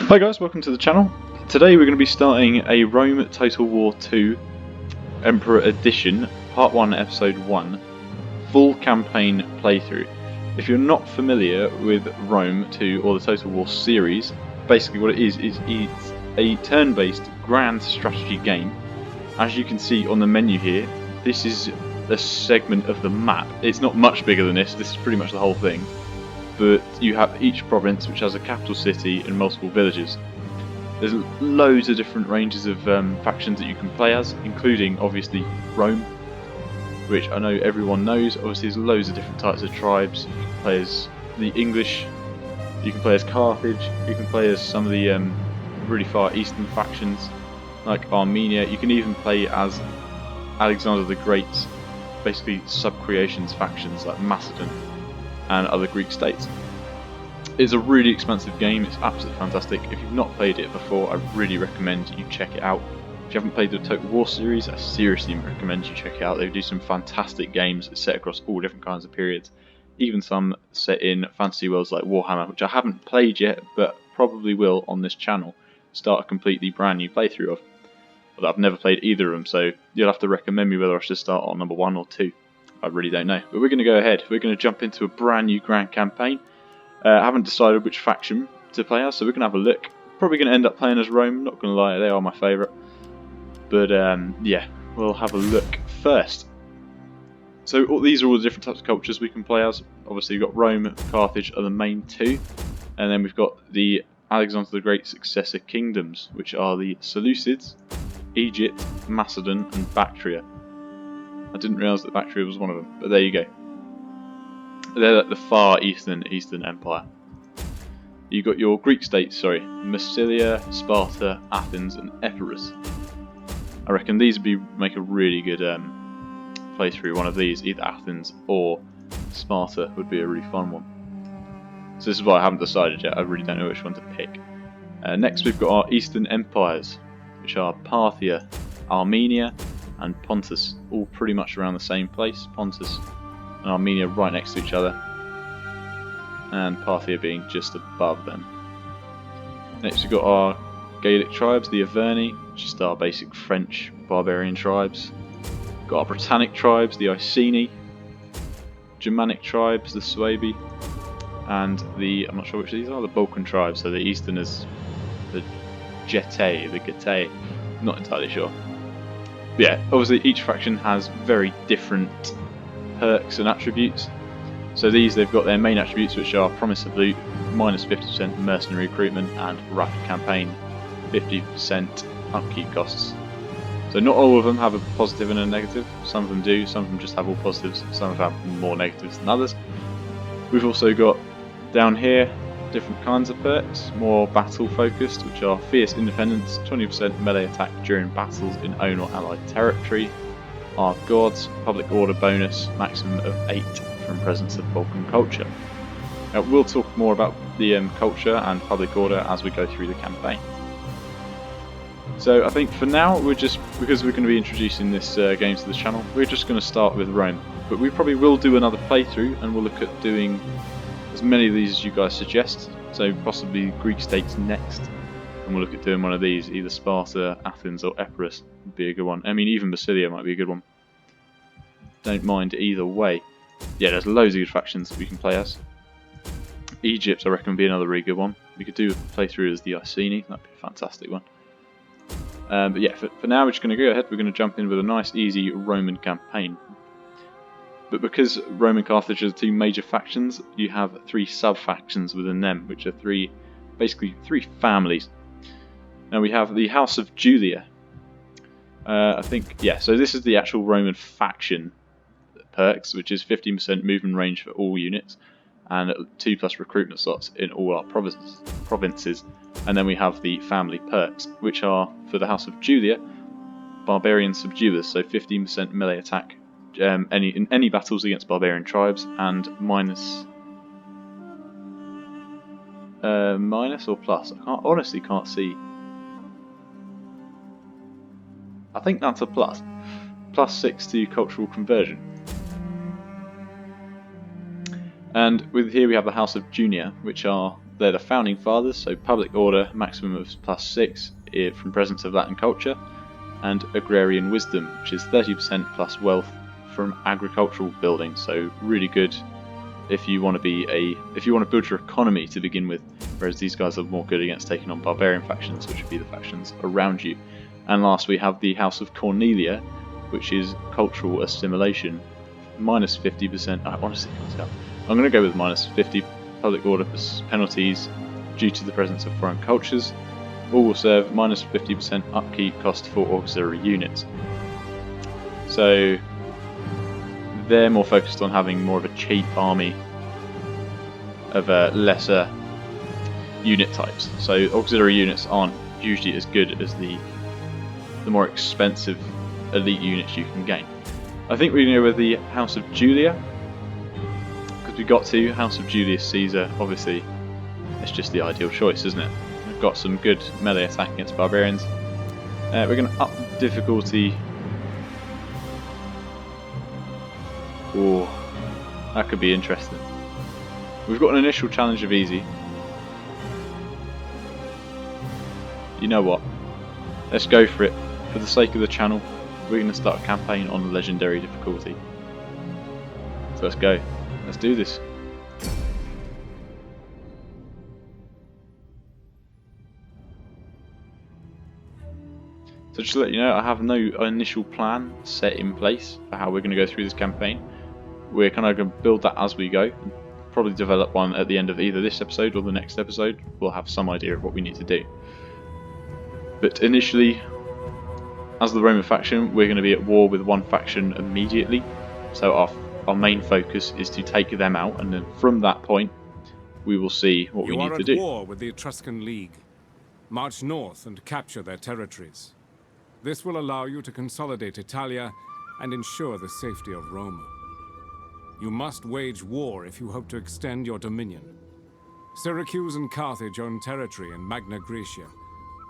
Hi guys, welcome to the channel. Today we're going to be starting a Rome Total War 2 Emperor Edition Part 1 Episode 1 full campaign playthrough. If you're not familiar with Rome 2 or the Total War series, basically what it is it's a turn-based grand strategy game. As you can see on the menu here, this is a segment of the map. It's not much bigger than this is pretty much the whole thing. But you have each province which has a capital city and multiple villages. There's loads of different ranges of factions that you can play as, including obviously Rome, which I know everyone knows. Obviously there's loads of different types of tribes. You can play as the English, you can play as Carthage, you can play as some of the really far eastern factions like Armenia. You can even play as Alexander the Great's basically sub-creations factions like Macedon and other Greek states. It's a really expansive game, it's absolutely fantastic. If you've not played it before, I really recommend you check it out. If you haven't played the Total War series, I seriously recommend you check it out. They do some fantastic games set across all different kinds of periods, even some set in fantasy worlds like Warhammer, which I haven't played yet, but probably will on this channel start a completely brand new playthrough of. But I've never played either of them, so you'll have to recommend me whether I should start on number 1 or 2. I really don't know, but we're going to go ahead. We're going to jump into a brand new grand campaign. I haven't decided which faction to play as, so we're going to have a look. Probably going to end up playing as Rome, not going to lie, they are my favourite. But yeah, we'll have a look first. So these are all the different types of cultures we can play as. Obviously we've got Rome, Carthage are the main two, and then we've got the Alexander the Great successor kingdoms, which are the Seleucids, Egypt, Macedon and Bactria. I didn't realise that Bactria was one of them, but there you go. They're like the far eastern empire. You've got your Greek states, Massilia, Sparta, Athens and Epirus. I reckon these would make a really good playthrough. One of these, either Athens or Sparta would be a really fun one. So this is why I haven't decided yet, I really don't know which one to pick. Next we've got our eastern empires, which are Parthia, Armenia and Pontus, all pretty much around the same place. Pontus and Armenia right next to each other, and Parthia being just above them. Next we've got our Gaelic tribes, the Averni, just our basic French barbarian tribes. Got our Britannic tribes, the Iceni, Germanic tribes, the Suebi, and I'm not sure which of these are, the Balkan tribes, so the Easterners, the Getae, not entirely sure. But yeah, obviously each faction has very different perks and attributes. So they've got their main attributes, which are Promise of Loot, minus 50% mercenary recruitment, and Rapid Campaign, 50% upkeep costs. So not all of them have a positive and a negative, some of them do, some of them just have all positives, some have more negatives than others. We've also got down here different kinds of perks, more battle focused, which are Fierce Independence, 20% melee attack during battles in own or allied territory. Our gods, public order bonus, maximum of 8 from presence of Balkan culture. Now, we'll talk more about the culture and public order as we go through the campaign. So I think for now, because we're going to be introducing this game to the channel, we're just going to start with Rome. But we probably will do another playthrough and we'll look at doing as many of these as you guys suggest, so possibly Greek states next, and we'll look at doing one of these, either Sparta, Athens or Epirus would be a good one. I mean, even Massilia might be a good one. Don't mind either way. Yeah, there's loads of good factions that we can play as. Egypt, I reckon, would be another really good one. We could do a playthrough as the Iceni, that'd be a fantastic one. But yeah, for now we're just going to go ahead, we're going to jump in with a nice easy Roman campaign. But because Rome and Carthage are the two major factions, you have 3 sub-factions within them, which are basically three families. Now we have the House of Julia. I think, yeah, so this is the actual Roman faction perks, which is 15% movement range for all units, and 2+ recruitment slots in all our provinces. And then we have the family perks, which are, for the House of Julia, Barbarian Subduers, so 15% melee attack in any battles against barbarian tribes, and minus or plus. I honestly can't see. I think that's a plus. Plus 6 to cultural conversion. And here we have the House of Junia, which are they're the founding fathers, so public order, maximum of +6 from presence of Latin culture, and agrarian wisdom, which is 30% plus wealth from agricultural building. So really good if you want to build your economy to begin with, whereas these guys are more good against taking on barbarian factions, which would be the factions around you. And last we have the House of Cornelia, which is cultural assimilation, -50%. I honestly can't tell. I'm going to go with -50 public order penalties due to the presence of foreign cultures. All will serve, -50% upkeep cost for auxiliary units. So they're more focused on having more of a cheap army of lesser unit types. So auxiliary units aren't usually as good as the more expensive elite units you can gain. I think we're going to go with the House of Julia, because we got to House of Julius Caesar. Obviously, it's just the ideal choice, isn't it? We've got some good melee attack against barbarians. We're going to up the difficulty. Oh, that could be interesting. We've got an initial challenge of easy. You know what? Let's go for it. For the sake of the channel, we're going to start a campaign on legendary difficulty. So let's go. Let's do this. So just to let you know, I have no initial plan set in place for how we're going to go through this campaign. We're kind of going to build that as we go. Probably develop one at the end of either this episode or the next episode. We'll have some idea of what we need to do. But initially, as the Roman faction, we're going to be at war with one faction immediately. So our main focus is to take them out, and then from that point, we will see what we need to do. You are at war with the Etruscan League. March north and capture their territories. This will allow you to consolidate Italia and ensure the safety of Roma. You must wage war if you hope to extend your dominion. Syracuse and Carthage own territory in Magna Graecia,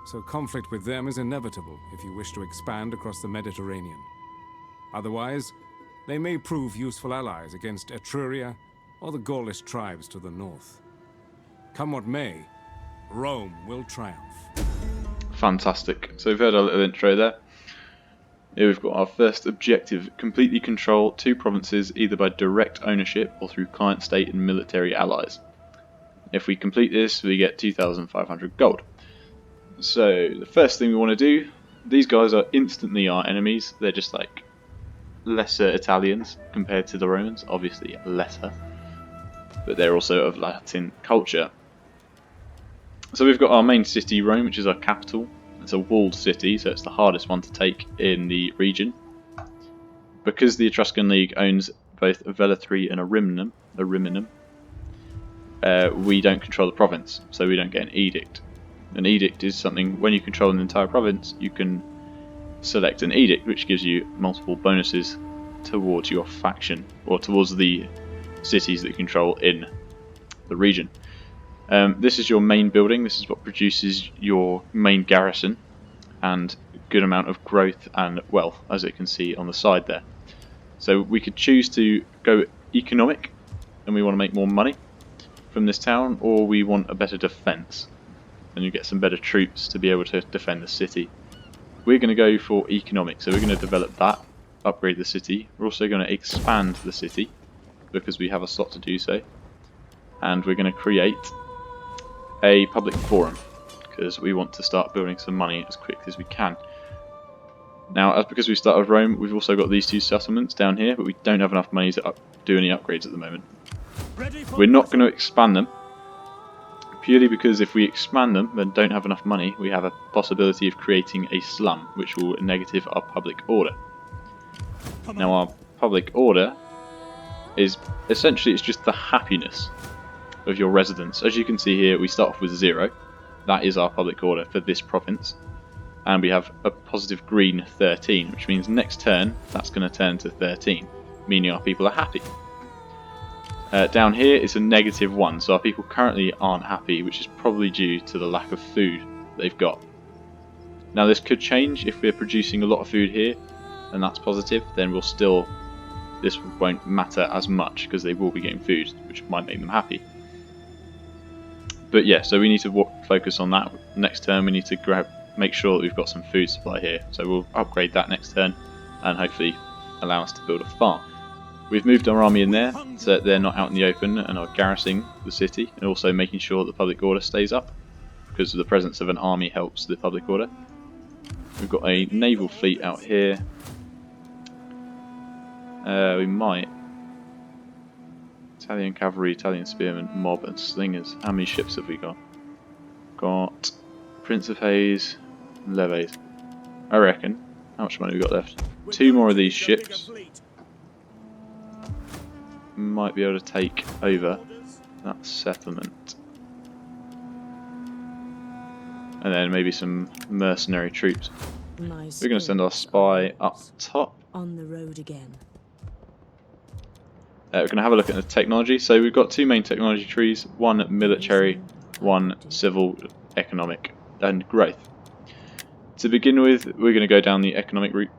so conflict with them is inevitable if you wish to expand across the Mediterranean. Otherwise, they may prove useful allies against Etruria or the Gaulish tribes to the north. Come what may, Rome will triumph. Fantastic. So we've heard a little intro there. Here we've got our first objective: completely control 2 provinces either by direct ownership or through client state and military allies. If we complete this, we get 2,500 gold. So the first thing we want to do, these guys are instantly our enemies. They're just like lesser Italians compared to the Romans, obviously lesser, but they're also of Latin culture. So we've got our main city, Rome, which is our capital. It's a walled city, so it's the hardest one to take in the region. Because the Etruscan League owns both Velletri and Ariminum, we don't control the province, so we don't get an edict. An edict is something, when you control an entire province, you can select an edict, which gives you multiple bonuses towards your faction, or towards the cities that you control in the region. This is your main building. This is what produces your main garrison and a good amount of growth and wealth, as you can see on the side there. So we could choose to go economic, and we want to make more money from this town, or we want a better defense, and you get some better troops to be able to defend the city. We're going to go for economic, so we're going to develop that, upgrade the city. We're also going to expand the city because we have a slot to do so, and we're going to create a public forum because we want to start building some money as quick as we can. Now, because we started Rome, we've also got these 2 settlements down here, but we don't have enough money to do any upgrades at the moment. We're not going to expand them, purely because if we expand them and don't have enough money, we have a possibility of creating a slum, which will negative our public order. Now, our public order is essentially, it's just the happiness of your residents. As you can see here, we start off with 0. That is our public order for this province, and we have a positive green 13, which means next turn that's going to turn to 13, meaning our people are happy. Down here it's a -1, so our people currently aren't happy, which is probably due to the lack of food they've got. Now this could change if we're producing a lot of food here, and that's positive, then this won't matter as much because they will be getting food, which might make them happy. But yeah, so we need to focus on that. Next turn we need to make sure that we've got some food supply here. So we'll upgrade that next turn and hopefully allow us to build a farm. We've moved our army in there so that they're not out in the open and are garrisoning the city, and also making sure that public order stays up, because the presence of an army helps the public order. We've got a naval fleet out here. We might. Italian cavalry, Italian spearmen, mob and slingers. How many ships have we got? Got Prince of Hayes, Leves. I reckon. How much money we got left? 2 more of these ships. Might be able to take over that settlement. And then maybe some mercenary troops. We're going to send our spy up top. On the road again. We're going to have a look at the technology. So we've got 2 main technology trees, one military, one civil, economic and growth. To begin with, we're going to go down the economic route.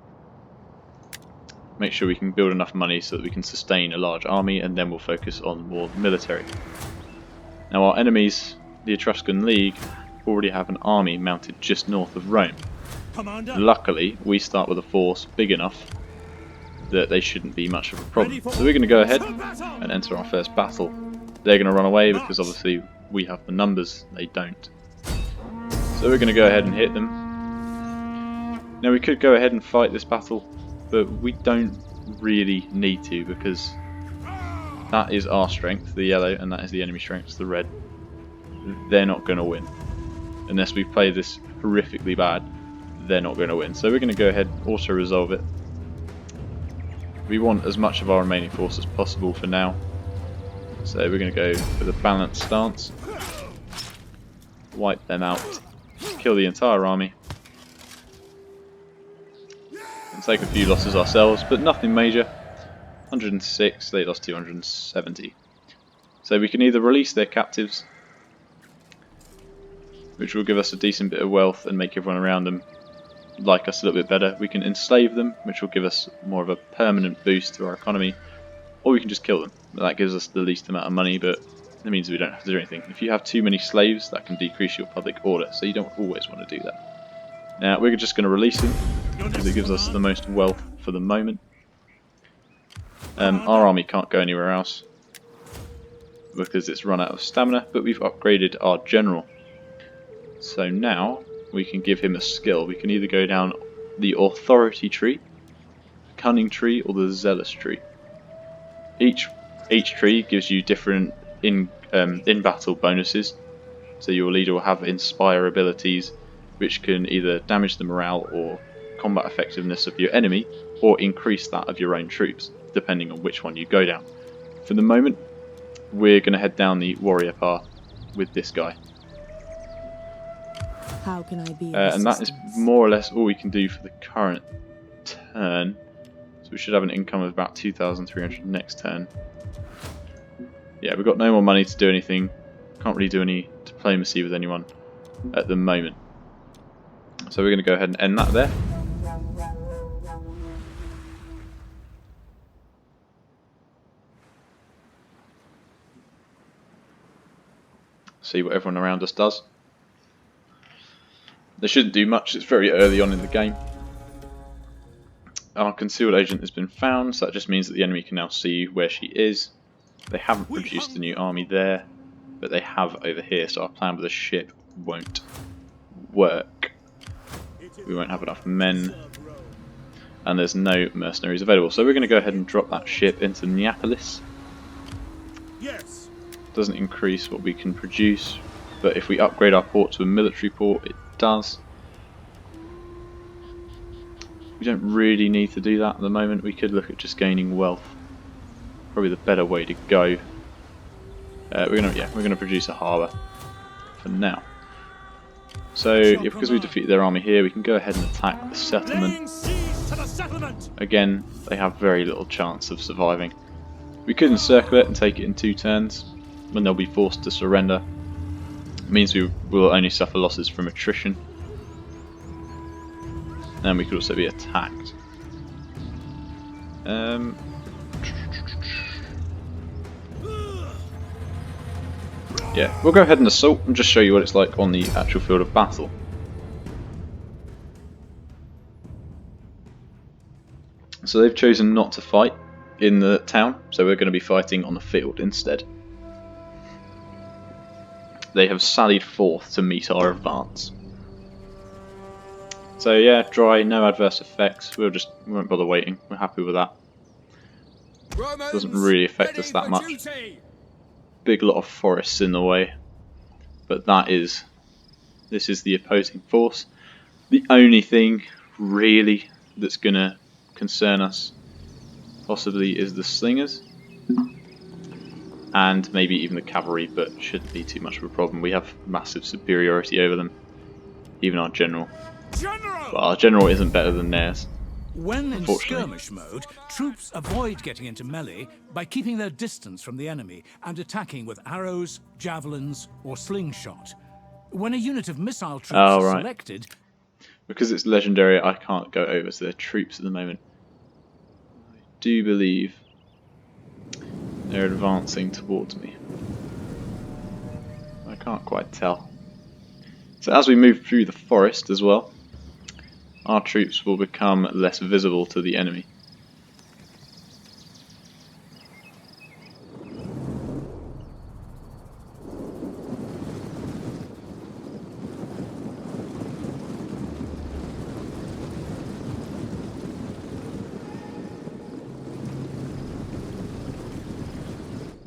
Make sure we can build enough money so that we can sustain a large army, and then we'll focus on more military. Now our enemies, the Etruscan League, already have an army mounted just north of Rome. Commander. Luckily, we start with a force big enough that they shouldn't be much of a problem. So we're going to go ahead and enter our first battle. They're going to run away because obviously we have the numbers, they don't. So we're going to go ahead and hit them. Now we could go ahead and fight this battle, but we don't really need to, because that is our strength, the yellow, and that is the enemy strength, the red. They're not going to win. Unless we play this horrifically bad, they're not going to win. So we're going to go ahead and auto-resolve it. We want as much of our remaining force as possible for now. So we're going to go for the balanced stance. Wipe them out. Kill the entire army. And take a few losses ourselves, but nothing major. 106, they lost 270. So we can either release their captives, which will give us a decent bit of wealth and make everyone around them like us a little bit better. We can enslave them, which will give us more of a permanent boost to our economy, or we can just kill them. That gives us the least amount of money, but it means we don't have to do anything. If you have too many slaves, that can decrease your public order, so you don't always want to do that. Now we're just going to release them because it gives us the most wealth for the moment. Our army can't go anywhere else because it's run out of stamina, but we've upgraded our general. So now we can give him a skill. We can either go down the authority tree, the cunning tree, or the zealous tree. Each tree gives you different in battle bonuses. So your leader will have inspire abilities, which can either damage the morale or combat effectiveness of your enemy, or increase that of your own troops, depending on which one you go down. For the moment, we're going to head down the warrior path with this guy. How can I be And that is more or less all we can do for the current turn. So we should have an income of about 2,300 next turn. Yeah, we've got no more money to do anything. Can't really do any diplomacy with anyone at the moment. So we're going to go ahead and end that there. See what everyone around us does. They shouldn't do much, it's very early on in the game. Our concealed agent has been found, so that just means that the enemy can now see where she is. They haven't produced a new army there, but they have over here, so our plan with the ship won't work. We won't have enough men, and there's no mercenaries available. So we're going to go ahead and drop that ship into Neapolis. Yes. Doesn't increase what we can produce, but if we upgrade our port to a military port, it does. We don't really need to do that at the moment. We could look at just gaining wealth. Probably the better way to go. We're gonna produce a harbour for now. So because we defeated their army here, we can go ahead and attack the settlement. Again, they have very little chance of surviving. We could encircle it and take it in 2 turns, when they'll be forced to surrender. It means we will only suffer losses from attrition. And we could also be attacked. Yeah, we'll go ahead and assault and just show you what it's like on the actual field of battle. So they've chosen not to fight in the town, so we're going to be fighting on the field instead. They have sallied forth to meet our advance. So yeah, dry, no adverse effects, we won't bother waiting, we're happy with that. Doesn't really affect us that much. Big lot of forests in the way, but this is the opposing force. The only thing really that's going to concern us possibly is the slingers and maybe even the cavalry, but shouldn't be too much of a problem. We have massive superiority over them, even our general. But our general isn't better than theirs. When in skirmish mode, troops avoid getting into melee by keeping their distance from the enemy and attacking with arrows, javelins, or slingshot. When a unit of missile troops is selected... Because it's legendary, I can't go over to their troops at the moment. I do believe they're advancing towards me. I can't quite tell. So as we move through the forest as well, our troops will become less visible to the enemy.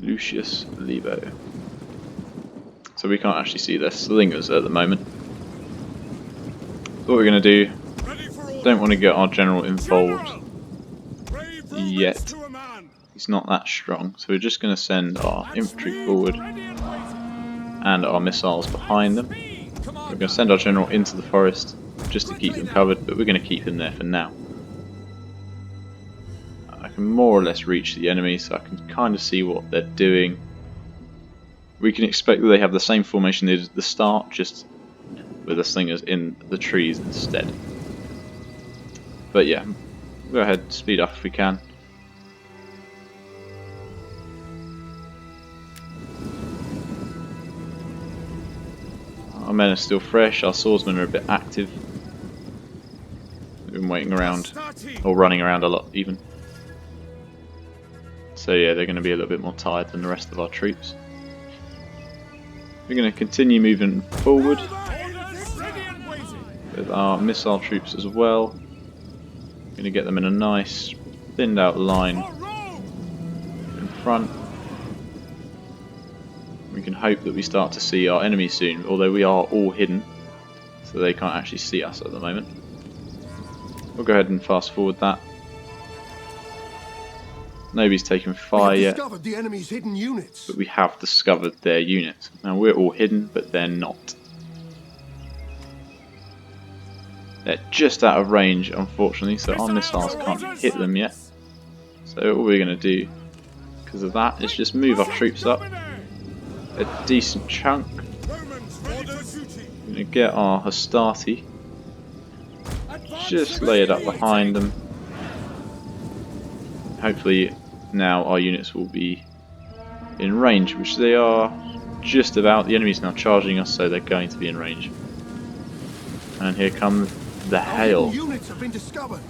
Lucius Lebo. So we can't actually see their slingers at the moment. What we're going to do, don't want to get our general involved yet. He's not that strong, so we're just going to send our infantry forward and our missiles behind them. We're going to send our general into the forest just to keep them covered, but we're going to keep him there for now. I can more or less reach the enemy, so I can kind of see what they're doing. We can expect that they have the same formation they did at the start, just with the slingers in the trees instead. But yeah, go ahead, speed up if we can. Our men are still fresh, our swordsmen are a bit active. We've been waiting around, or running around a lot even. So yeah, they're going to be a little bit more tired than the rest of our troops. We're going to continue moving forward with our missile troops as well. Going to get them in a nice thinned out line in front. We can hope that we start to see our enemies soon, although we are all hidden, so they can't actually see us at the moment. We'll go ahead and fast forward that. Nobody's taken fire yet, the enemy's hidden units. but we have discovered their units. Now we're all hidden, but they're not. They're just out of range, unfortunately, so our missiles can't hit them yet. So all we're going to do, because of that, is just move our troops up a decent chunk. We're going to get our Hastati, just lay it up behind them. Hopefully now our units will be in range, which they are just about. The enemy's now charging us, so they're going to be in range. And here comes the hail. Units have been discovered.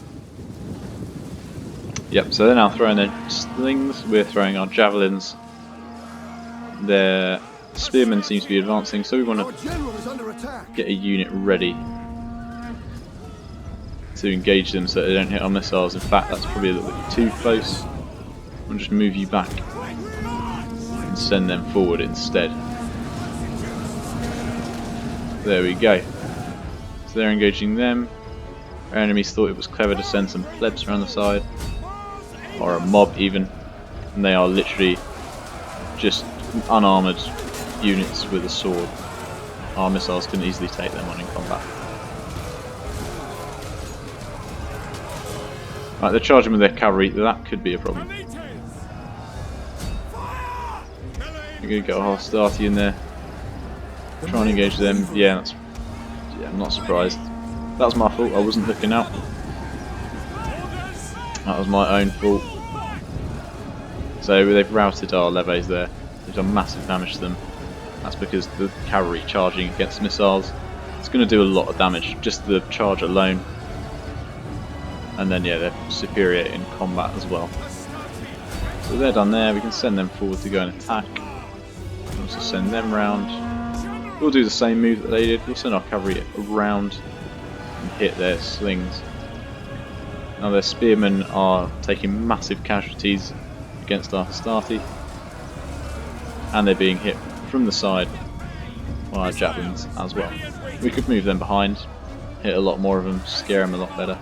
Yep, so they're now throwing their slings, we're throwing our javelins. Their spearmen seems to be advancing, so we want to get a unit ready to engage them so they don't hit our missiles. In fact, that's probably a little bit too close. I'll just move you back and send them forward instead. There we go. So they're engaging them. Our enemies thought it was clever to send some plebs around the side, or a mob even, and they are literally just unarmoured units with a sword. Our missiles can easily take them on in combat. Right, they're charging with their cavalry, that could be a problem. We're going to get our Hastati in there, try and engage them. Yeah, I'm not surprised. That was my fault, I wasn't looking out. That was my own fault. So they've routed our levies there, they've done massive damage to them. That's because the cavalry charging against missiles, it's going to do a lot of damage, just the charge alone. And then yeah, they're superior in combat as well. So they're done there, we can send them forward to go and attack. We'll also send them round. We'll do the same move that they did, we'll send our cavalry around and hit their slings. Now their spearmen are taking massive casualties against our Hastati, and they're being hit from the side by our javelins as well. We could move them behind, hit a lot more of them, scare them a lot better.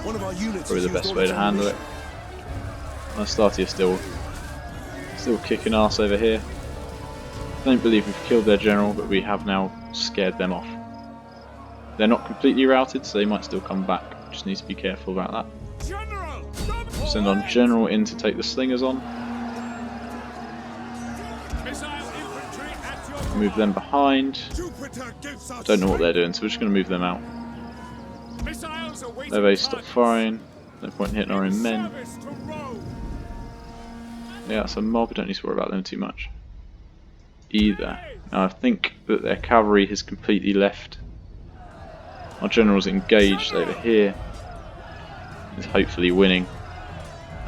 One of our units Probably the has best used way all to its handle it. ammunition. Our Hastati are still kicking ass over here. Don't believe we've killed their general, but we have now scared them off. They're not completely routed, so they might still come back. Just need to be careful about that. We'll send our general in to take the slingers on. Move them behind. I don't know what they're doing, so we're just going to move them out. They stop firing. No point in hitting our own men. Yeah, that's a mob. We don't need to worry about them too much either. Now I think that their cavalry has completely left. Our general's engaged over here. He's hopefully winning.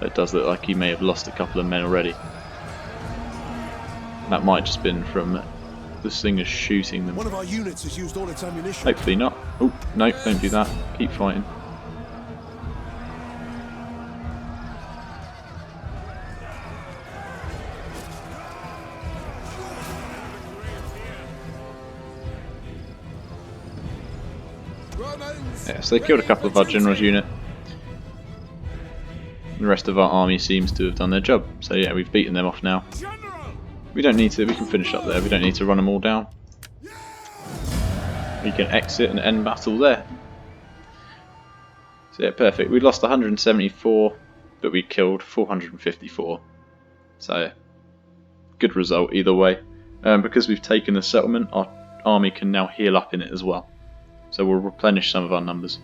It does look like he may have lost a couple of men already. That might just been from the slingers shooting them. One of our units has used all its ammunition. Hopefully not. Oh, no, don't do that. Keep fighting. Yeah, so they killed a couple of our general's unit. The rest of our army seems to have done their job. So yeah, we've beaten them off now. We don't need to, we can finish up there, we don't need to run them all down. We can exit and end battle there. So yeah, perfect. We lost 174, but we killed 454. So, good result either way. Because we've taken the settlement, our army can now heal up in it as well. So we'll replenish some of our numbers.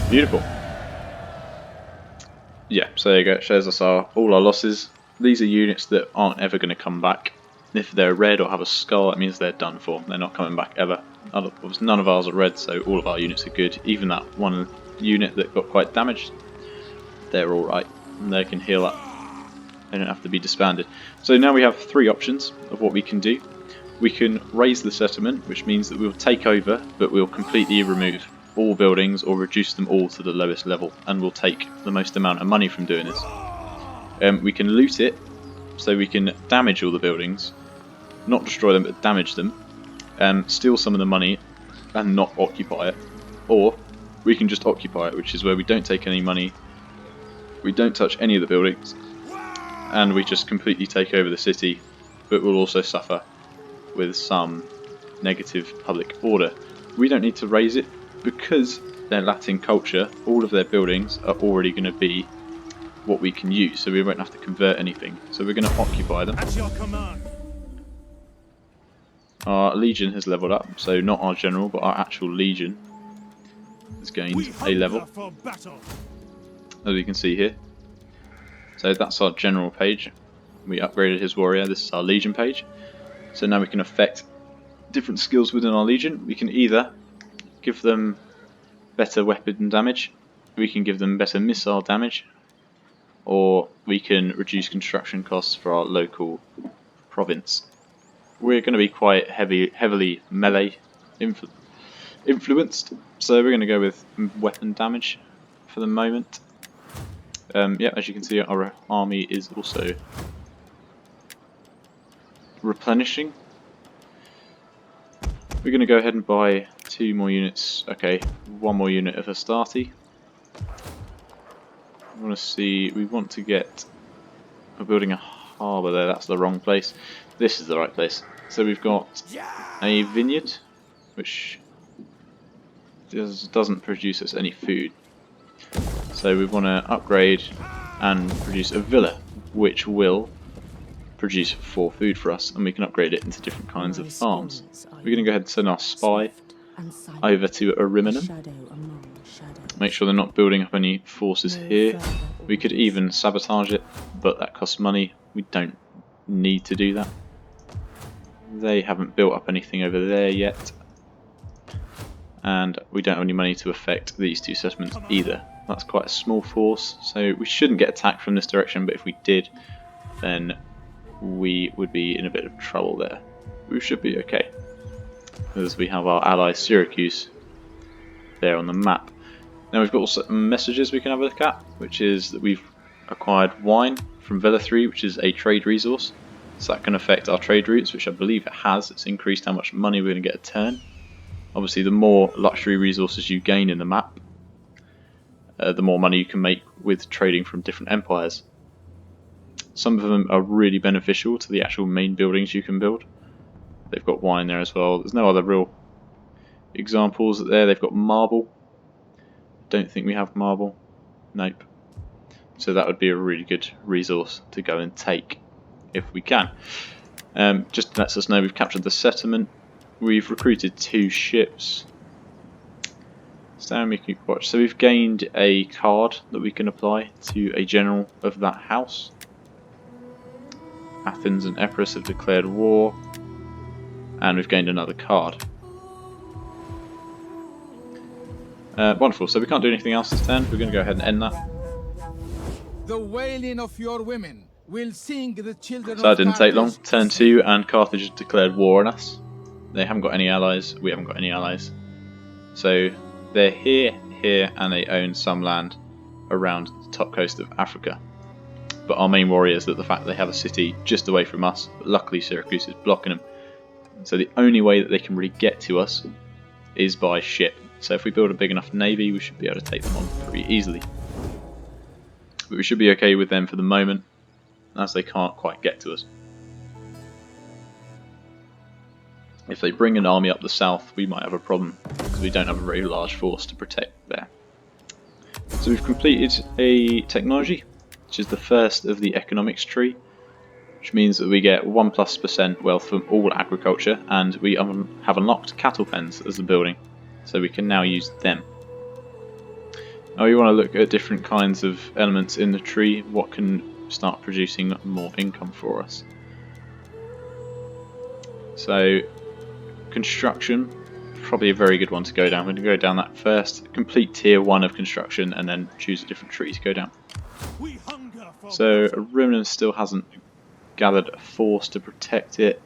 Beautiful. Yeah, so there you go, it shows us all our losses. These are units that aren't ever going to come back. If they're red or have a skull, that means they're done for. They're not coming back ever. None of ours are red, so all of our units are good. Even that one unit that got quite damaged, they're alright. And they can heal up. They don't have to be disbanded. So now we have three options of what we can do. We can raise the settlement, which means that we'll take over, but we'll completely remove all buildings or reduce them all to the lowest level, and we'll take the most amount of money from doing this. We can loot it, so we can damage all the buildings, not destroy them but damage them, steal some of the money and not occupy it, or we can just occupy it, which is where we don't take any money, we don't touch any of the buildings, and we just completely take over the city, but we'll also suffer with some negative public order. We don't need to raise it because they're Latin culture. All of their buildings are already going to be what we can use, so we won't have to convert anything. So we're going to occupy them. At your command. Our legion has leveled up, so not our general, but our actual legion has gained a level, For battle. as we can see here. So that's our general page. We upgraded his warrior. This is our legion page. So now we can affect different skills within our legion. We can either give them better weapon damage, we can give them better missile damage, or we can reduce construction costs for our local province. We're going to be quite heavily melee influenced, so we're going to go with weapon damage for the moment. Yeah, as you can see, our army is also replenishing. We're going to go ahead and buy 2 more units. Okay, 1 more unit of Hastati. I want to see. We want to get. We're building a harbour there. That's the wrong place. This is the right place. So we've got a vineyard, which doesn't produce us any food. So we want to upgrade and produce a villa, which will produce 4 food for us, and we can upgrade it into different kinds of farms. We're going to go ahead and send our spy and silent. over to A Ariminum. shadow among shadows. Make sure they're not building up any forces No here. further We could orders. even sabotage it, but that costs money. We don't need to do that. They haven't built up anything over there yet. And we don't have any money to affect these two settlements either. That's quite a small force, so we shouldn't get attacked from this direction, but if we did, then we would be in a bit of trouble there. We should be okay, as we have our ally Syracuse there on the map. Now we've got also messages we can have a look at, which is that we've acquired wine from Villa 3, which is a trade resource. So that can affect our trade routes, which I believe it has. It's increased how much money we're going to get a turn. Obviously, the more luxury resources you gain in the map, the more money you can make with trading from different empires. Some of them are really beneficial to the actual main buildings you can build. They've got wine there as well. There's no other real examples there. They've got marble. Don't think we have marble. Nope. So that would be a really good resource to go and take if we can. Just lets us know we've captured the settlement. We've recruited 2 ships. Stand me keep watch. So we've gained a card that we can apply to a general of that house. Athens and Epirus have declared war, and we've gained another card. Wonderful. So we can't do anything else this turn. We're going to go ahead and end that. The wailing of your women will sing the children So that of didn't take long. Carthage. Turn 2, and Carthage has declared war on us. They haven't got any allies. We haven't got any allies. So they're here, and they own some land around the top coast of Africa. But our main worry is that the fact that they have a city just away from us, but luckily Syracuse is blocking them. So the only way that they can really get to us is by ship. So if we build a big enough navy, we should be able to take them on pretty easily. But we should be okay with them for the moment, as they can't quite get to us. If they bring an army up the south, we might have a problem, because we don't have a very large force to protect there. So we've completed a technology, which is the first of the economics tree, which means that we get 1+% wealth from all agriculture, and we have unlocked cattle pens as the building, so we can now use them. Now we want to look at different kinds of elements in the tree, what can start producing more income for us. So construction, probably a very good one to go down. We're going to go down that first, complete tier 1 of construction, and then choose a different tree to go down. We hunger for So Rimnum still hasn't gathered a force to protect it.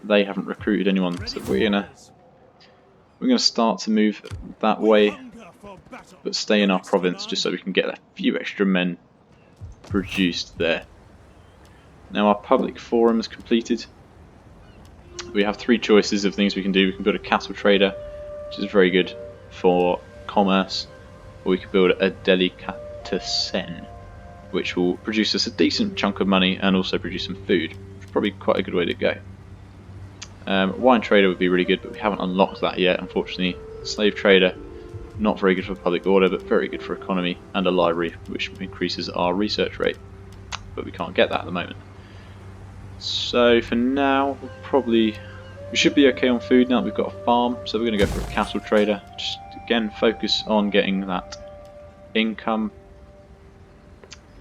They haven't recruited anyone, so we're gonna start to move that way, but stay in our province just so we can get a few extra men produced there. Now our public forum is completed. We have 3 choices of things we can do. We can build a cattle trader, which is very good for commerce, or we could build a delicatessen, which will produce us a decent chunk of money and also produce some food. It's probably quite a good way to go. Wine trader would be really good, but we haven't unlocked that yet, unfortunately. Slave trader, not very good for public order, but very good for economy, and a library, which increases our research rate. But we can't get that at the moment. So for now, we should be okay on food now that we've got a farm, so we're going to go for a cattle trader. Just again, focus on getting that income.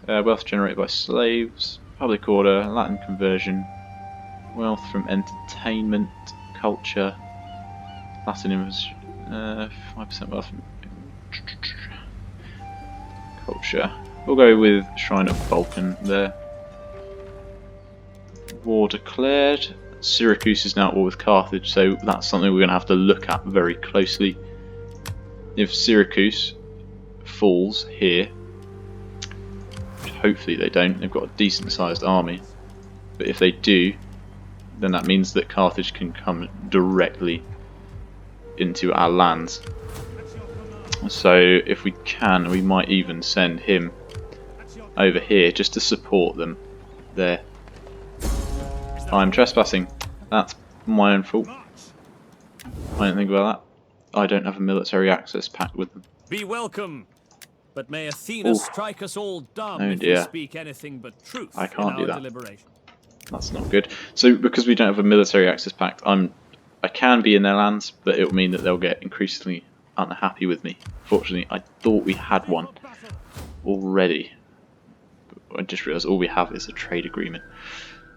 Wealth generated by slaves, public order, Latin conversion, wealth from entertainment, culture, Latin 5% wealth from culture. We'll go with Shrine of Vulcan there. War declared. Syracuse is now at war with Carthage, so that's something we're going to have to look at very closely. If Syracuse falls here, hopefully they don't, they've got a decent sized army, but if they do, then that means that Carthage can come directly into our lands. So if we can, we might even send him over here just to support them there. I'm trespassing. That's my own fault. I didn't think about that. I don't have a military access pact with them. Be welcome, but may Athena strike us all dumb if we speak anything but truth I can't in do our that. deliberation. That's not good. So because we don't have a military access pact, I'm I can be in their lands, but it will mean that they'll get increasingly unhappy with me. Fortunately, I thought we had one already. I just realised all we have is a trade agreement.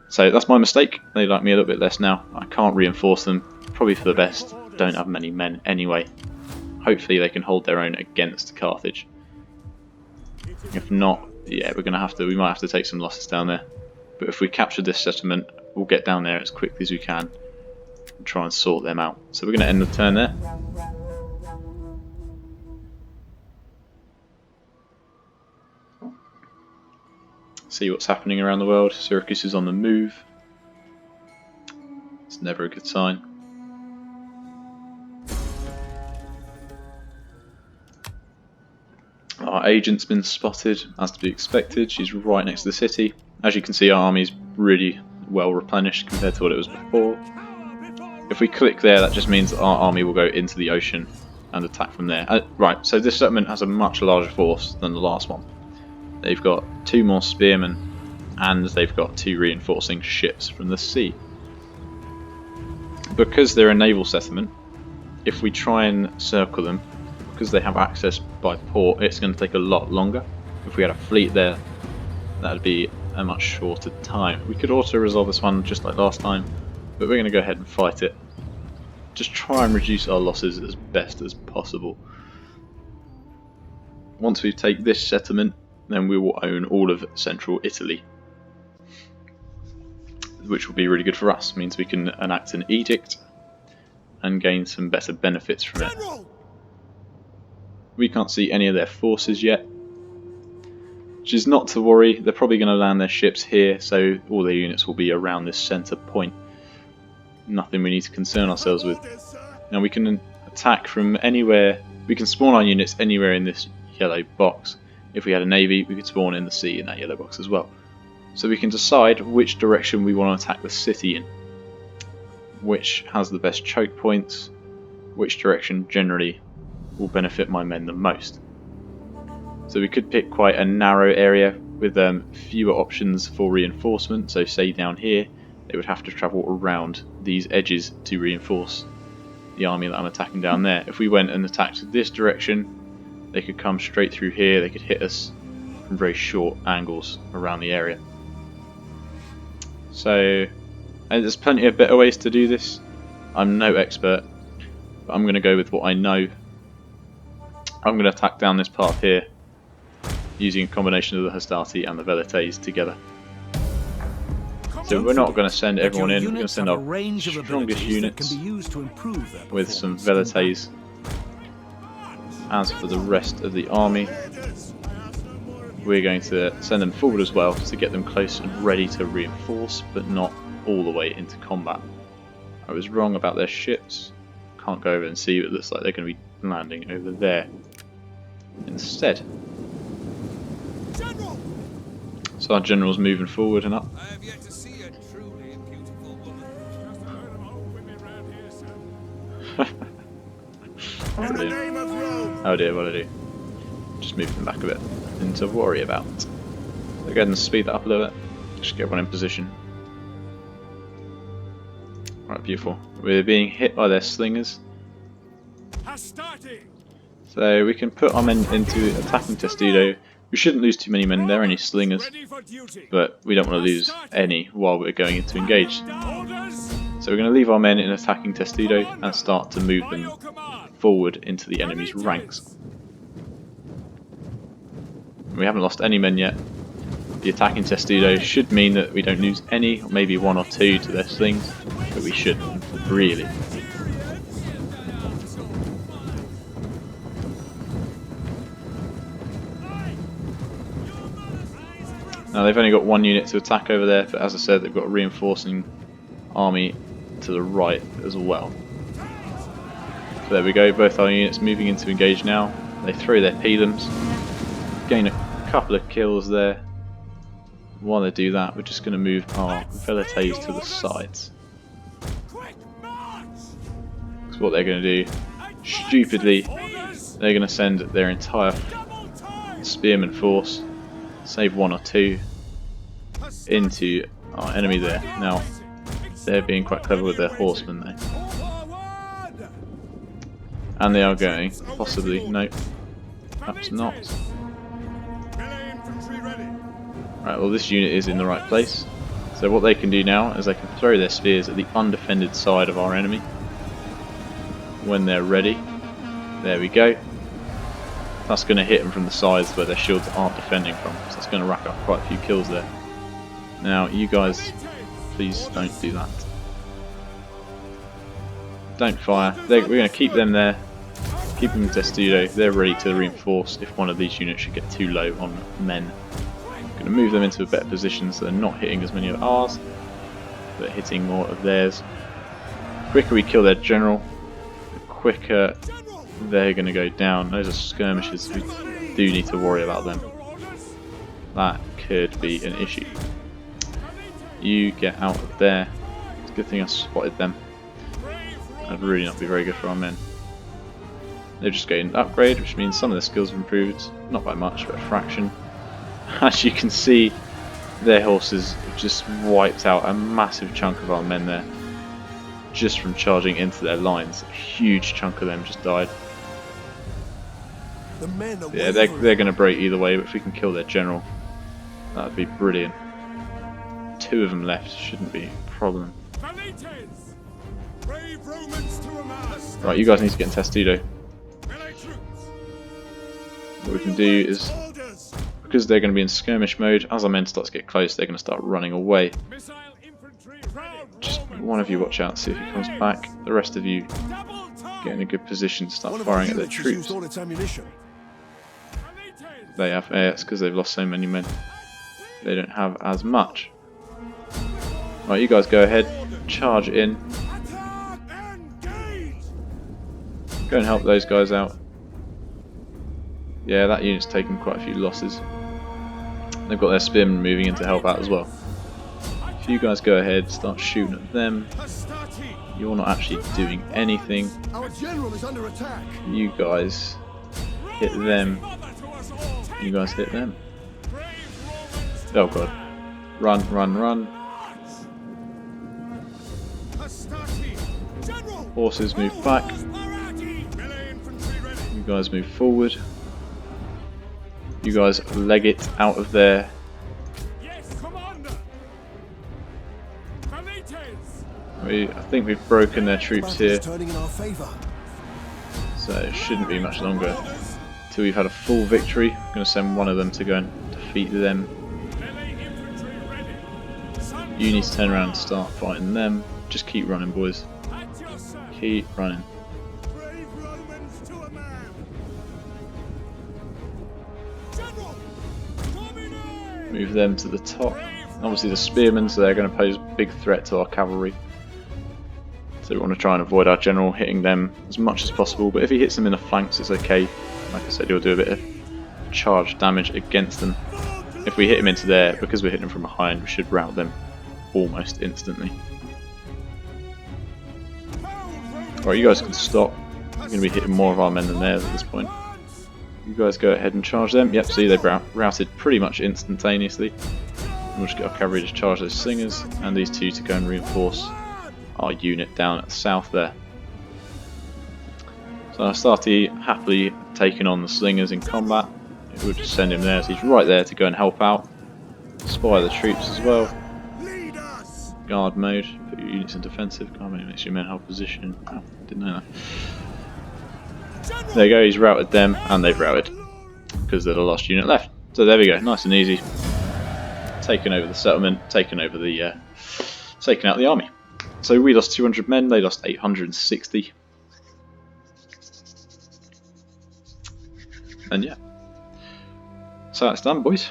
So that's my mistake. They like me a little bit less now. I can't reinforce them. Probably for the best. Don't have many men anyway. Hopefully they can hold their own against Carthage. If not, yeah, we might have to take some losses down there. But if we capture this settlement, we'll get down there as quickly as we can and try and sort them out. So we're going to end the turn there. See what's happening around the world. Syracuse is on the move. It's never a good sign. Our agent's been spotted, as to be expected. She's right next to the city. As you can see, our army's really well replenished compared to what it was before. If we click there, that just means that our army will go into the ocean and attack from there. Right, so this settlement has a much larger force than the last one. They've got 2 more spearmen, and they've got 2 reinforcing ships from the sea. Because they're a naval settlement, if we try and circle them, because they have access by port, it's going to take a lot longer. If we had a fleet there, that would be a much shorter time. We could also resolve this one just like last time, but we're going to go ahead and fight it. Just try and reduce our losses as best as possible. Once we take this settlement, then we will own all of central Italy, which will be really good for us. It means we can enact an edict and gain some better benefits from it. We can't see any of their forces yet, which is not to worry. They're probably going to land their ships here, so all their units will be around this centre point. Nothing we need to concern ourselves with. Now we can attack from anywhere. We can spawn our units anywhere in this yellow box. If we had a navy, we could spawn in the sea in that yellow box as well. So we can decide which direction we want to attack the city in, which has the best choke points, which direction generally will benefit my men the most. So we could pick quite a narrow area with fewer options for reinforcement. So say down here, they would have to travel around these edges to reinforce the army that I'm attacking down there. If we went and attacked this direction, they could come straight through here, they could hit us from very short angles around the area. So, and there's plenty of better ways to do this. I'm no expert, but I'm going to go with what I know. I'm going to attack down this path here, using a combination of the Hastati and the Velites together. So we're not going to send everyone in, we're going to send our strongest units with some Velites. As for the rest of the army, we're going to send them forward as well to get them close and ready to reinforce, but not all the way into combat. I was wrong about their ships. Can't go over and see, but it looks like they're going to be landing over there instead. So our general's moving forward and up. I have yet to see a truly beautiful woman. Oh dear, what did I do? Just move them back a bit. Nothing to worry about. So go ahead and speed that up a little bit. Just get one in position. Right, beautiful. We're being hit by their slingers. So we can put our men into attacking Testudo. We shouldn't lose too many men, they're only slingers, but we don't want to lose any while we're going into engage. So we're going to leave our men in attacking Testudo and start to move them forward into the enemy's ranks. We haven't lost any men yet. The attacking Testudo should mean that we don't lose any, or maybe 1 or 2 to their slings, but we shouldn't, really. Now they've only got 1 unit to attack over there, but as I said, they've got a reinforcing army to the right as well. So there we go, both our units moving into engage now. They throw their pilums, gain a couple of kills there. While they do that, we're just going to move our Velites to the sides. That's what they're going to do. Stupidly, they're going to send their entire spearman force, save 1 or 2, into our enemy there. Now, they're being quite clever with their horsemen though. And they are going. Possibly. Nope. Perhaps not. Right, well this unit is in the right place. So what they can do now is they can throw their spears at the undefended side of our enemy. When they're ready. There we go. That's going to hit them from the sides where their shields aren't defending from. So that's going to rack up quite a few kills there. Now you guys, please don't do that. Don't fire. We're going to keep them there. Keep them in Testudo. They're ready to reinforce if one of these units should get too low on men. Going to move them into a better position so they're not hitting as many of ours, but hitting more of theirs. The quicker we kill their general, the quicker they're going to go down. Those are skirmishes. We do need to worry about them. That could be an issue. You get out of there. It's a good thing I spotted them. That'd really not be very good for our men. They've just gained an upgrade, which means some of their skills have improved. Not by much, but a fraction. As you can see, their horses have just wiped out a massive chunk of our men there. Just from charging into their lines. A huge chunk of them just died. Yeah, they're going to break either way, but if we can kill their general, that would be brilliant. 2 of them left, shouldn't be a problem. Right, you guys need to get in Testudo. What we can do is, because they're going to be in skirmish mode, as our men start to get close, they're going to start running away. Just one of you watch out, see if he comes back. The rest of you get in a good position to start firing at their troops. They have, it's because they've lost so many men. They don't have as much. Right, you guys go ahead, charge in. Go and help those guys out. Yeah, that unit's taken quite a few losses. They've got their spearmen moving in to help out as well. If you guys go ahead, start shooting at them. You're not actually doing anything. You guys hit them. You guys hit them. Oh god. Run, run, run. Horses move back. You guys move forward. You guys leg it out of there. I think we've broken their troops here. So it shouldn't be much longer until we've had a full victory. I'm going to send one of them to go and defeat them. You need to turn around and start fighting them. Just keep running, boys. Keep running. Move them to the top. Obviously the spearmen, so they're going to pose a big threat to our cavalry. So we want to try and avoid our general hitting them as much as possible, but if he hits them in the flanks it's okay. Like I said, he'll do a bit of charge damage against them. If we hit him into there, because we're hitting them from behind, we should rout them almost instantly. Alright, you guys can stop. We're going to be hitting more of our men than theirs at this point. You guys go ahead and charge them. Yep, see, they've routed pretty much instantaneously. We'll just get our cavalry to charge those slingers, and these two to go and reinforce our unit down at the south there. So Astarte happily taking on the slingers in combat. We'll just send him there, so he's right there to go and help out. Spy the troops as well. Guard mode, put your units in defensive. Guard mode makes your men hold position. Oh, didn't know that. There you go, he's routed them, and they've routed because they're the last unit left. So there we go, nice and easy. Taking over the settlement, taking over the, taking out the army. So we lost 200 men, they lost 860. And yeah, so that's done, boys.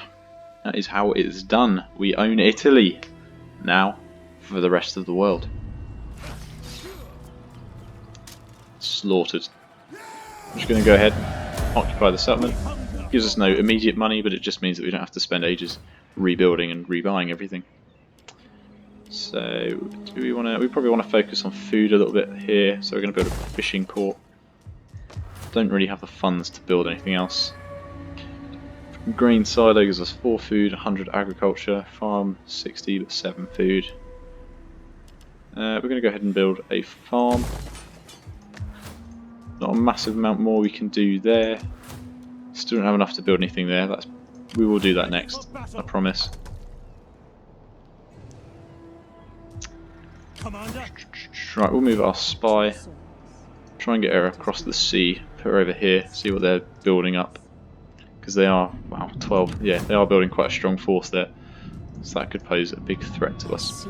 That is how it is done. We own Italy now for the rest of the world. Slaughtered. I'm just going to go ahead and occupy the settlement. Gives us no immediate money, but it just means that we don't have to spend ages rebuilding and rebuying everything. So do we want to? We probably want to focus on food a little bit here. So we're going to build a fishing port. Don't really have the funds to build anything else. Grain silo gives us 4 food, 100 agriculture, farm 60 but 7 food. We're going to go ahead and build a farm. not a massive amount more we can do there. Still don't have enough to build anything there. We will do that next, I promise. Commander. Right, we'll move our spy. Try and get her across the sea. Put her over here, see what they're building up. Because they are, wow, 12. Yeah, they are building quite a strong force there. So that could pose a big threat to us.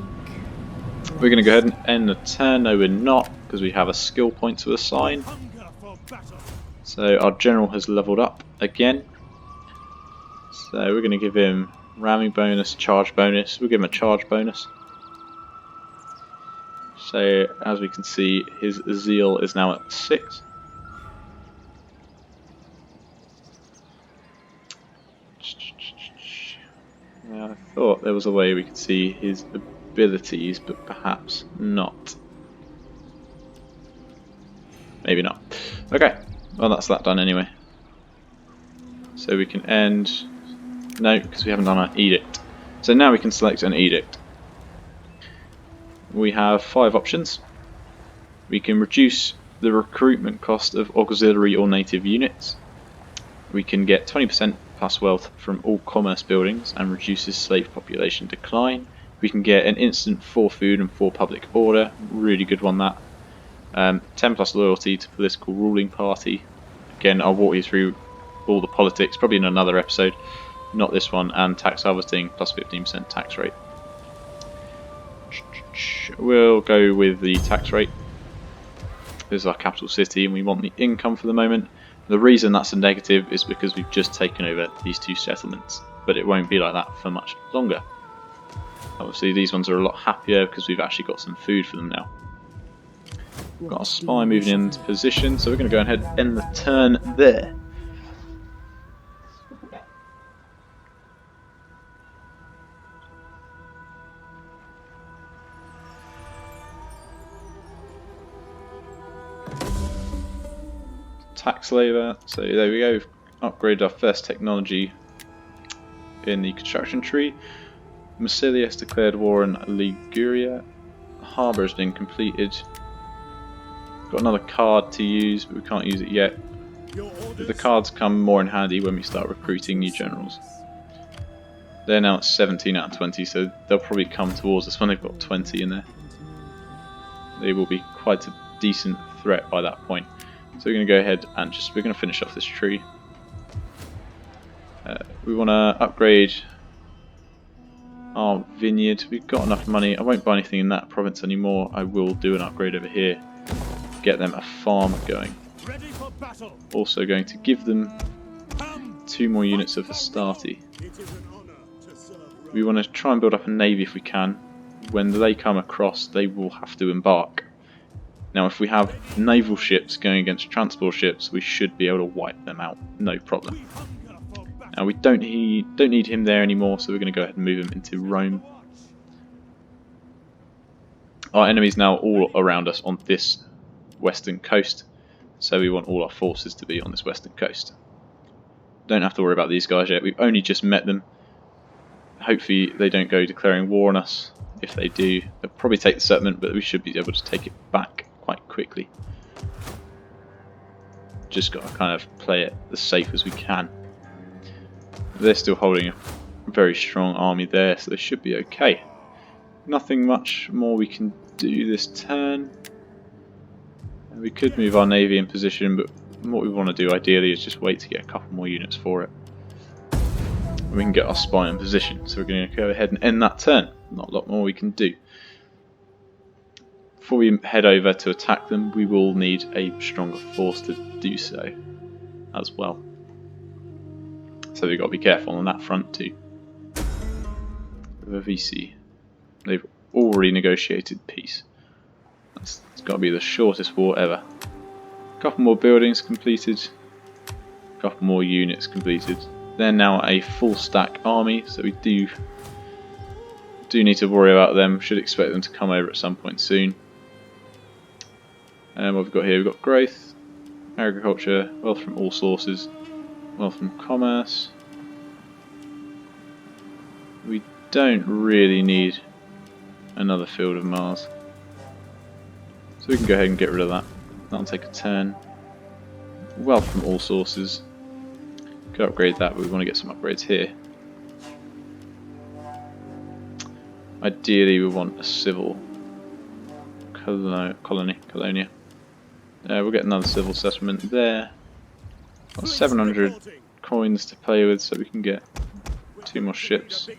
We're going to go ahead and end the turn. No, we're not, because we have a skill point to assign. Hunger for battle. So our general has leveled up again. So we're going to give him ramming bonus, charge bonus. We'll give him a charge bonus. So as we can see, his zeal is now at 6. Now, I thought there was a way we could see his abilities, but perhaps not. Maybe not. Okay, well that's that done anyway. So we can end. No, because we haven't done an edict. So now we can select an edict. We have 5 options. We can reduce the recruitment cost of auxiliary or native units. We can get 20% plus wealth from all commerce buildings and reduces slave population decline. We can get an instant 4 food and 4 public order. Really good one, that. 10 plus loyalty to political ruling party. Again, I'll walk you through all the politics, probably in another episode. Not this one. And tax harvesting plus 15% tax rate. We'll go with the tax rate. This is our capital city and we want the income for the moment. The reason that's a negative is because we've just taken over these 2 settlements, but it won't be like that for much longer. Obviously these ones are a lot happier because we've actually got some food for them now. We've got our spy moving into position, so we're going to go ahead and end the turn there. Tax labour, so there we go, we've upgraded our first technology in the construction tree. Massilia has declared war on Liguria. Harbour has been completed. Got another card to use, but we can't use it yet. But the cards come more in handy when we start recruiting new generals. They're now at 17 out of 20, so they'll probably come towards us when they've got 20 in there. They will be quite a decent threat by that point. So we're going to go ahead and we're going to finish off this tree. We want to upgrade our vineyard. We've got enough money. I won't buy anything in that province anymore. I will do an upgrade over here. Get them a farm going. Ready for battle. Also going to give them 2 more units of Astarte. It is an honor to serve Rome. We want to try and build up a navy if we can. When they come across, they will have to embark. Now if we have naval ships going against transport ships, we should be able to wipe them out, no problem. Now we don't need him there anymore, so we're going to go ahead and move him into Rome. Our enemy's now all around us on this western coast, so we want all our forces to be on this western coast. Don't have to worry about these guys yet, we've only just met them. Hopefully they don't go declaring war on us. If they do, they'll probably take the settlement, but we should be able to take it back quite quickly. Just got to kind of play it as safe as we can. They're still holding a very strong army there, so they should be okay. Nothing much more we can do this turn. We could move our navy in position, but what we want to do ideally is just wait to get a couple more units for it. And we can get our spy in position, so we're going to go ahead and end that turn. Not a lot more we can do. Before we head over to attack them, we will need a stronger force to do so as well. So we've got to be careful on that front too. The VC, they've already negotiated peace. It's got to be the shortest war ever. A couple more buildings completed, a couple more units completed. They're now a full stack army, so we do need to worry about them. Should expect them to come over at some point soon. And what we've got here, we've got growth, agriculture, wealth from all sources, wealth from commerce. We don't really need another field of Mars, so we can go ahead and get rid of that. That'll take a turn. wealth from all sources. Could upgrade that, but we want to get some upgrades here. Ideally, we want a civil colonia. We'll get another civil settlement there. Got 700 coins to play with, so we can get 2 more ships.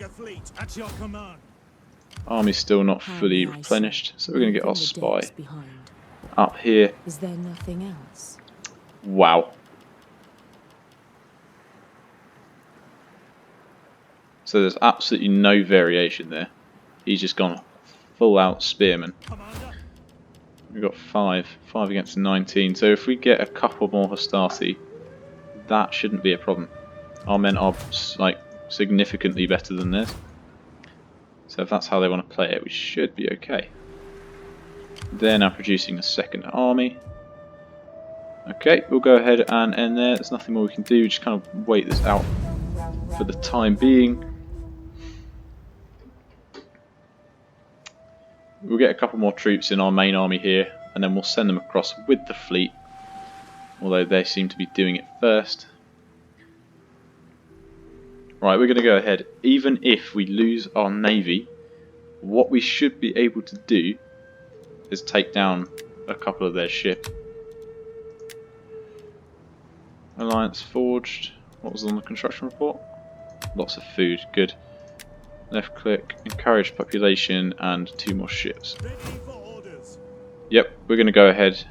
Army's still not fully replenished, so we're going to get our spy up here. Is there nothing else? Wow. So there's absolutely no variation there. He's just gone full out spearman. We've got 5 against 19. So if we get a couple more Hastati, that shouldn't be a problem. Our men are like significantly better than theirs. So if that's how they want to play it, we should be okay. They're now producing a second army. Okay, we'll go ahead and end there. There's nothing more we can do. Just kind of wait this out for the time being. We'll get a couple more troops in our main army here, and then we'll send them across with the fleet, although they seem to be doing it first. Right, we're going to go ahead. Even if we lose our navy, what we should be able to do is take down a couple of their ships. Alliance forged. What was on the construction report? Lots of food, good. Left click, encourage population, and 2 more ships. Yep, we're going to go ahead.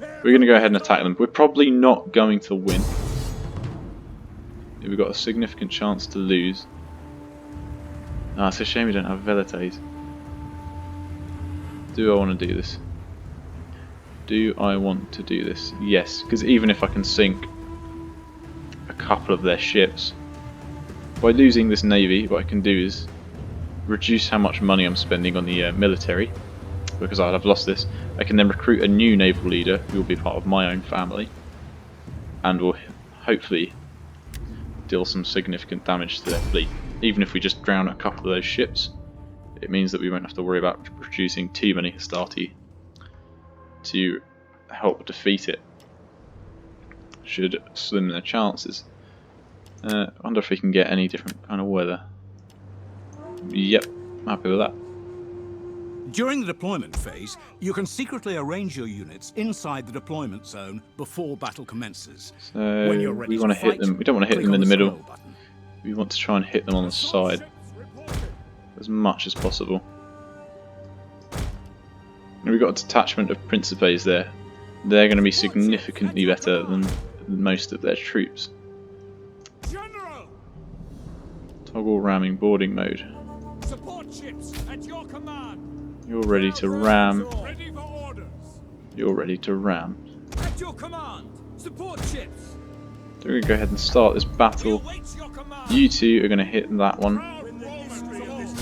We're going to go ahead and attack them. We're probably not going to win. We've got a significant chance to lose. Ah, it's a shame we don't have velites. Do I want to do this? Do I want to do this? Yes, because even if I can sink a couple of their ships, by losing this navy, what I can do is reduce how much money I'm spending on the military, because I'll have lost this. I can then recruit a new naval leader who will be part of my own family, and will hopefully deal some significant damage to their fleet. Even if we just drown a couple of those ships, it means that we won't have to worry about producing too many Hastati to help defeat it. Should slim their chances. I wonder if we can get any different kind of weather. Yep, I'm happy with that. During the deployment phase, you can secretly arrange your units inside the deployment zone before battle commences. So When you're ready we want to hit fight, them. We don't want to hit click them in on the the middle. scroll button. We want to try and hit them on the side as much as possible. And we've got a detachment of Principes there. They're going to be significantly better than most of their troops. Toggle ramming boarding mode. Support ships at your command. You're ready to ram. Ready for orders. You're ready to ram. At your command. Support ships. So we're going to go ahead and start this battle. Awaits your command. You two are going to hit that one.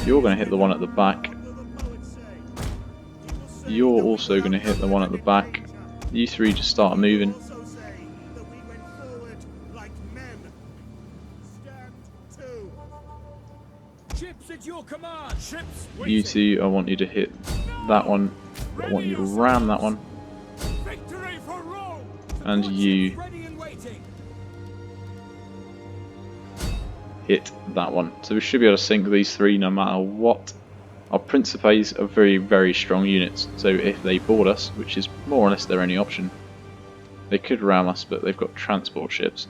You're going to hit the one at the back. You're also going to hit the one at the back. You three just start moving. Ships at your command. Ships. You two, I want you to hit that one. I want you to ram that one. Victory for Rome. And you Ready and waiting. hit that one. So we should be able to sink these three no matter what. Our Principes are very, very strong units, so if they board us, which is more or less their only option, they could ram us, but they've got transport ships,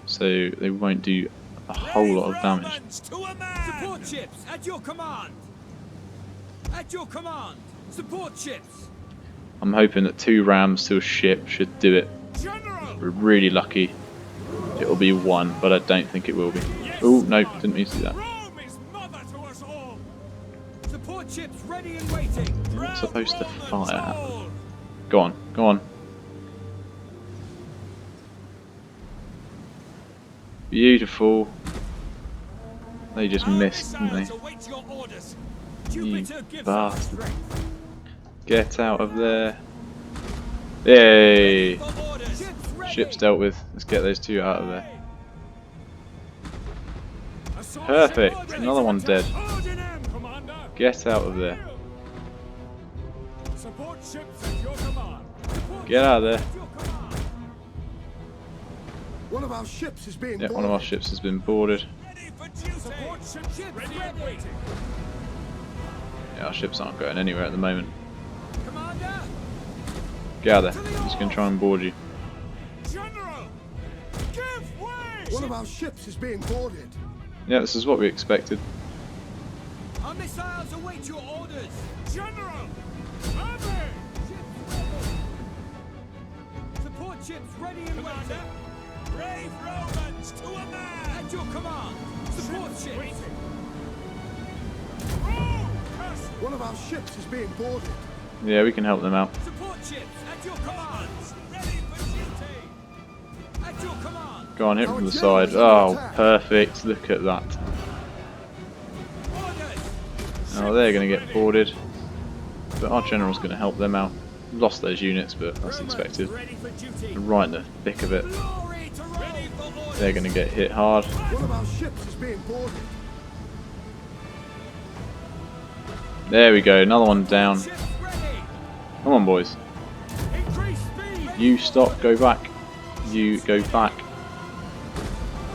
so they won't do a whole lot of damage. Support ships at your command. At your command. Support ships. I'm hoping that 2 rams to a ship should do it. General. We're really lucky. It'll be 1, but I don't think it will be. Oh, no, didn't mean to do that. Rome is mother to us all. Support ships ready and waiting. You're not supposed to fire at them. Go on, go on. Beautiful. They just missed, didn't they? You bastard. Get out of there. Yay! Ship's dealt with. Let's get those 2 out of there. Perfect. Another one dead. Get out of there. Support ships at your command. Get out of there. One of our ships is being Yeah, boarded. one of our ships has been boarded. Ready for duty. Support ships ready and waiting. Yeah, our ships aren't going anywhere at the moment. Commander. Get out of there. He's going to try and board you. General! Give way! One of our ships is being boarded. Yeah, this is what we expected. Our missiles await your orders. General! Army! Support ships ready and waiting. Brave Romans to a man! At your command. Support ships. Waiting. Oh, curse! One of our ships is being boarded. Yeah, we can help them out. Support ships at your command. Ready for duty. At your command. Go on, hit from the side. Oh, perfect. Look at that. Orders. Oh, they're going to get boarded. But our general's going to help them out. Lost those units, but that's expected. Ready for duty. Right in the thick of it. Glory to Rome. Ready for orders. They're going to get hit hard. One of our ships is being boarded. There we go, another one down. Ships ready. Come on, boys. Increase speed! You stop, go back. You go back.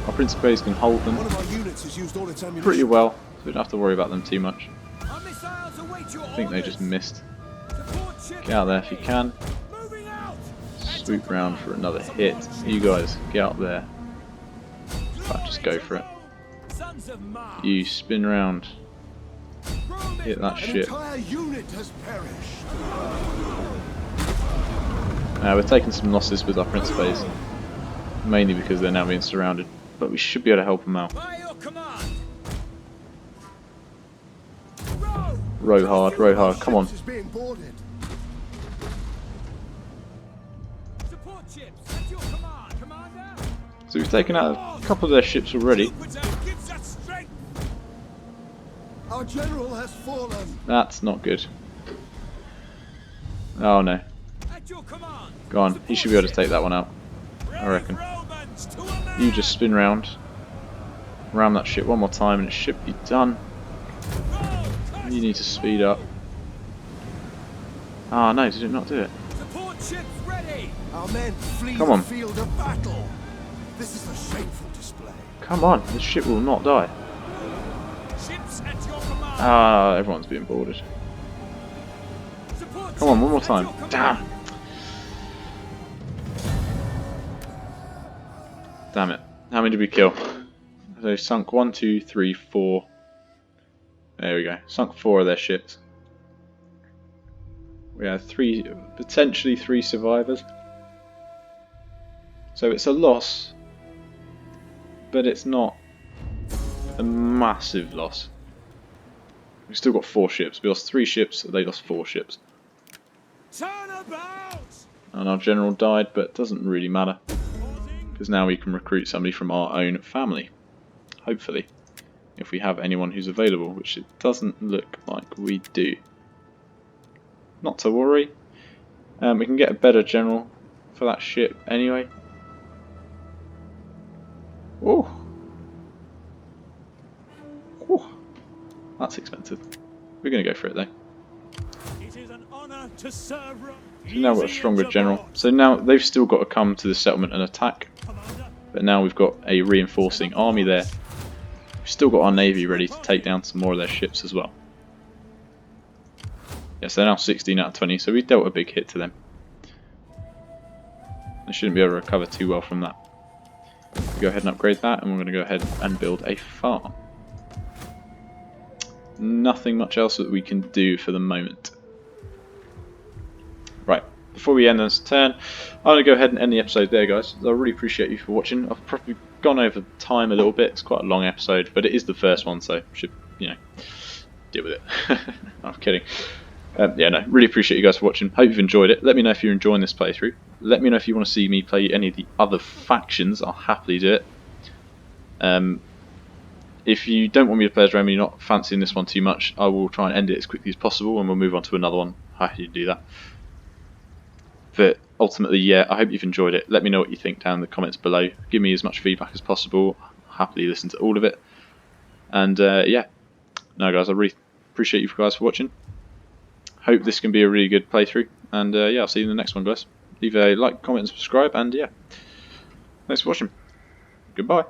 Our Principes can hold them One of our units has used all its ammunition. pretty well, so we don't have to worry about them too much. Our missiles await your I think they orders. just missed. Support ships Get out there if you can. moving out. Swoop round for another hit. You guys, get out there. In fact, just go for it. Sons of Mars. You spin round. Rome Hit is that An ship. entire unit has perished. We're taking some losses with our Principes. Mainly because they're now being surrounded. But we should be able to help them out. by your command. Row hard, come on. Ships is being boarded. Support ships at your command, Commander. So we've taken out a couple of their ships already. Jupiter gives us strength! Our general has fallen. That's not good. Oh no. At your command. Go on, he should be able to take that one out. I reckon. Romans to a man! You just spin round. Ram that ship one more time and it should be done. You need to speed up. Ah no, did it not do it? Support ships ready. Our men flee Come on. the field of battle. This is a shameful display. Come on, this ship will not die. Ships at your command! Ah, everyone's being boarded. Support Come on, one more ships at time. your command. Damn. Damn it. How many did we kill? So sunk 1, 2, 3, 4. There we go. Sunk 4 of their ships. We had potentially 3 survivors. So it's a loss, but it's not a massive loss. We've still got 4 ships. We lost 3 ships, they lost 4 ships. Turn about! And our general died, but it doesn't really matter. Because now we can recruit somebody from our own family. Hopefully. If we have anyone who's available, which it doesn't look like we do. Not to worry. We can get a better general for that ship anyway. Oh, that's expensive. We're going to go for it though. It is an honor to serve Rome. So now we've got a stronger general. So now they've still got to come to the settlement and attack. Commander, But now we've got a reinforcing army there. We've still got our navy ready to take down some more of their ships as well. Yes, they're now 16 out of 20, so we dealt a big hit to them. They shouldn't be able to recover too well from that. We go ahead and upgrade that, and we're going to go ahead and build a farm. Nothing much else that we can do for the moment. Right, before we end this turn, I'm going to go ahead and end the episode there, guys. I really appreciate you for watching. I've probably gone over time a little bit. It's quite a long episode, but it is the first one, so should, you know, deal with it. I'm kidding. Yeah, no, really appreciate you guys for watching. Hope you've enjoyed it. Let me know if you're enjoying this playthrough. Let me know if you want to see me play any of the other factions. I'll happily do it. If you don't want me to play as Roma, you're not fancying this one too much, I will try and end it as quickly as possible and we'll move on to another one. Happy to do that. But ultimately, yeah, I hope you've enjoyed it. Let me know what you think down in the comments below. Give me as much feedback as possible. I'll happily listen to all of it. And yeah, no guys, I really appreciate you guys for watching. Hope this can be a really good playthrough. And yeah, I'll see you in the next one, guys. Leave a like, comment and subscribe, and yeah, thanks for watching. Goodbye.